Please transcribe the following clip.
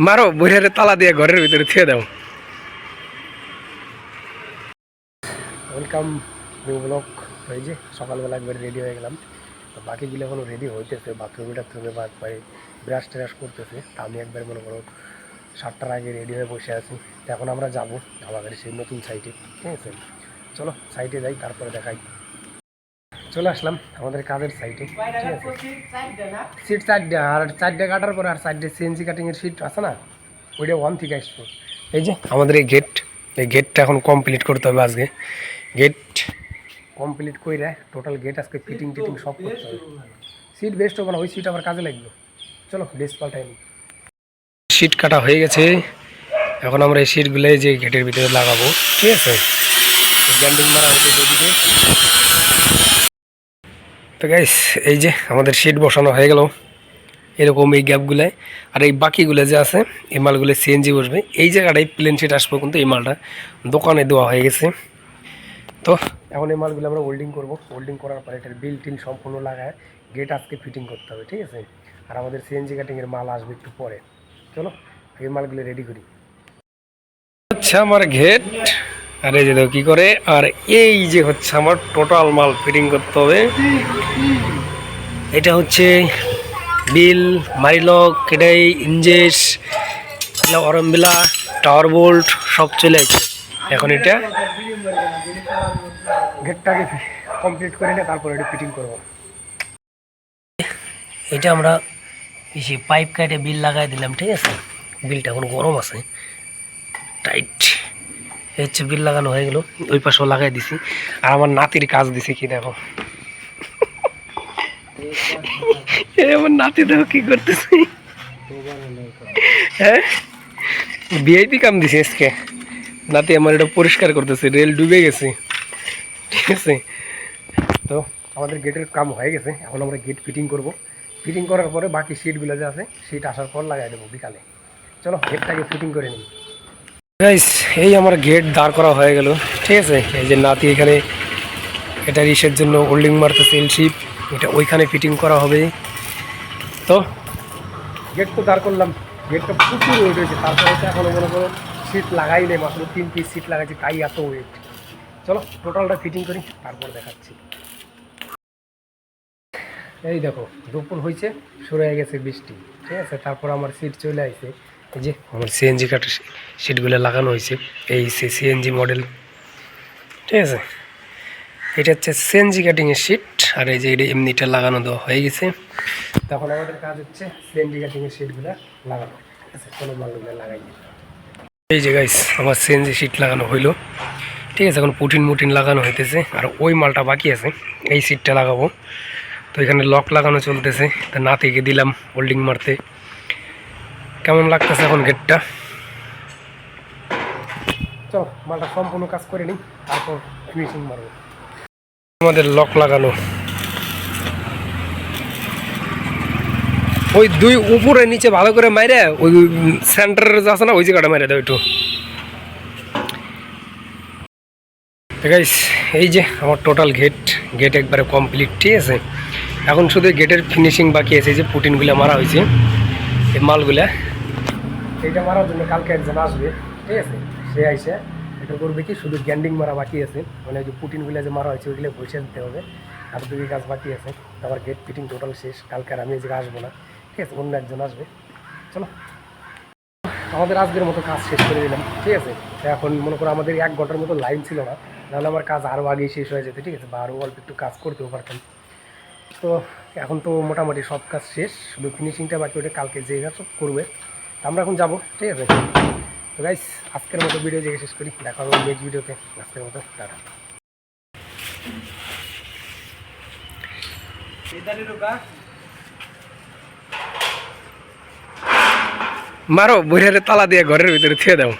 মারো বইরে তালা দিয়ে ঘরের ভিতরে থুয়ে দাও। Welcome new blog. এই যে সকালবেলা একবার রেডি হয়ে গেলাম, তো বাকিগুলো এখনো রেডি হইতেছে, বাথরুমে বা ব্রাশ ট্রাশ করতেছে। তা আমি একবার মনে করো 7টার আগে রেডি হয়ে বসে আছি। তো এখন আমরা যাবো আমাদের সেই নতুন সাইটে, ঠিক আছে? চলো সাইটে যাই, তারপরে দেখাই। চলে আসলাম আমাদের কাজের সাইটে, ঠিক আছে? সিট 4টা, আর 4টা কাটার পরে আর 4টে সিএনজি কাটিংয়ের সিট আছে না, ওইটা 1 থেকে আসবো। এই যে আমাদের এই গেটটা এখন কমপ্লিট করতে হবে আজকে। গেট কমপ্লিট করে টোটাল গেট আজকে ফিটিং টিটিং সব করতে হবে। সিট বেস্ট হবে না, ওই সিট আবার কাজে লাগবে। চলো ড্রেস পাল্টাই নি। সিট কাটা হয়ে গেছে, এখন আমরা এই সিটগুলো যে গেটের ভিতরে লাগাবো, ঠিক আছে? গ্যান্ডিং মারা হয়েছে ওদিকে। তো গাইস এই যে আমাদের সিট বসানো হয়ে গেল এরকম এই গ্যাপগুলোয়। আর এই বাকিগুলো যে আছে এই মালগুলো সিএনজি বসবে। এই জায়গাটায় প্লেন সিট আসবো, কিন্তু এই মালটা দোকানে দেওয়া হয়ে গেছে। তো এখন এই মালগুলো আমরা ওল্ডিং করবো। ওল্ডিং করার পরে এটার বিল টিল সম্পূর্ণ লাগায় গেট আজকে ফিটিং করতে হবে, ঠিক আছে? আর আমাদের সিএনজি কাটিংয়ের মাল আসবে একটু পরে। চলো এই মালগুলো রেডি করি। আচ্ছা আমার গেট, আর এই যে দেখো কী করে। আর এই যে হচ্ছে আমার টোটাল মাল ফিটিং করতে হবে। এটা হচ্ছে বিল, মারিলক, এটাই ইঞ্জেস, অরমবিলা, টাওয়ার বোল্ট সব চলে আসছে। এখন এটা গেটটাকে কমপ্লিট করে নিয়ে তারপর এটা ফিটিং করবো। এটা আমরা বেশি পাইপ কাটে বিল লাগাই দিলাম, ঠিক আছে? বিলটা এখন গরম আছে, টাইট। এই হচ্ছে বিল লাগানো হয়ে গেল, ওই পাশেও লাগাই দিছি। আর আমার নাতির কাজ দিছি কি দেখো, আমার নাতি দেখো কি করতেছি। হ্যাঁ ভিআইপি কাম দিছে আজকে। নাতি আমার এটা পরিষ্কার করতেছে, রেল ডুবে গেছে, ঠিক আছে? তো আমাদের গেটের কাম হয়ে গেছে, এখন আমরা গেট ফিটিং করব। ফিটিং করার পরে বাকি সিটগুলো যে আছে সিট আসার পর লাগাই দেবো বিকালে। চলো গেটটাকে ফিটিং করে নিই। গাইস এই আমার গেট দাঁড় করা হয়ে গেল, ঠিক আছে? এই যে নাতি এখানে এটা ইসের জন্য হোল্ডিং মারতেছে, এলশিপ, এটা ওইখানে ফিটিং করা হবে। তো গেট তো দাঁড় করলাম, গেটটা প্রচুর ওয়েট হয়েছে। তারপরে তো এখনও মনে করো সিট লাগাই নেই, মাত্র 3 পিস সিট লাগাইছি, তাই এত ওয়েট। চলো টোটালটা ফিটিং করি, তারপর দেখাচ্ছি। এই দেখো দুপুর হয়েছে, শুরু হয়ে গেছে বৃষ্টি, ঠিক আছে? তারপর আমার সিট চলে আসছে। এই যে আমার সিএনজি কাটার সিটগুলো লাগানো হয়েছে, এই সিএনজি মডেল, ঠিক আছে? এটা হচ্ছে সিএনজি কাটিংয়ের সিট। আর এই যে এটা এমনিটা লাগানো দেওয়া হয়ে গেছে। তখন আমাদের কাজ হচ্ছে সিএনজি কাটিংয়ের সিটগুলো লাগানো, ঠিক আছে? কোনো মালগুলো লাগাই। এই যে গাইস আমার সিএনজি সিট লাগানো হইলো, ঠিক আছে? এখন পুটিন লাগানো হইতেছে, আর ওই মালটা বাকি আছে, এই সিটটা লাগাবো। তো এখানে লক লাগানো চলতেছে, তা নাতিকে দিলাম হোল্ডিং মারতে। কেমন লাগতেছে এখন গেটটা? চলো মালটা সম্পূর্ণ কাজ করে নিই, তারপর ফিনিশিং মারবো। আমাদের লক লাগানো, ওই দুই উপরে নিচে ভালো করে মাইরে ওই সেন্টারের আছে না, ওই জায়গাটা মাইরে দাও একটু। গাইস এই যে আমার টোটাল গেট একবারে কমপ্লিট, ঠিক আছে? এখন শুধু গেটের ফিনিশিং বাকি আছে। যে পুটিনগুলো মারা হয়েছে, এই মালগুলা এইটা মারার জন্য কালকে একজন আসবে, ঠিক আছে? সে আইসে এটা করবে কি, শুধু গ্যান্ডিং মারা বাকি আছে, মানে যে পুটিনগুলো যে মারা হয়েছে ওইগুলো বসে দিতে হবে। আর দুই কাজ বাকি আছে, আবার গেট ফিটিং টোটাল শেষ। কালকে আর আমি এই জায়গায় আসবো না, ঠিক আছে? অন্য একজন আসবে। চলো আমাদের আজকের মতো কাজ শেষ করে দিলাম, ঠিক আছে? এখন মনে করো আমাদের 1 ঘন্টার মতো লাইন ছিল না, নাহলে আমার কাজ আরও আগেই শেষ হয়ে যেত, ঠিক আছে? বা আরও অল্প একটু কাজ করতেও পারতাম। তো এখন তো মোটামুটি সব কাজ শেষ, শুধু ফিনিশিংটা বাকি, ওটা কালকে যে সব করবে। আমরা এখন যাবো, ঠিক আছে? তো গাইস আজকের মতো ভিডিও দেখে শেষ করি, দেখা হবে নেক্সট ভিডিওতে। আজকের মতো টাটা। মারো বইরে তালা দিয়ে ঘরের ভিতরে থুয়ে দাও।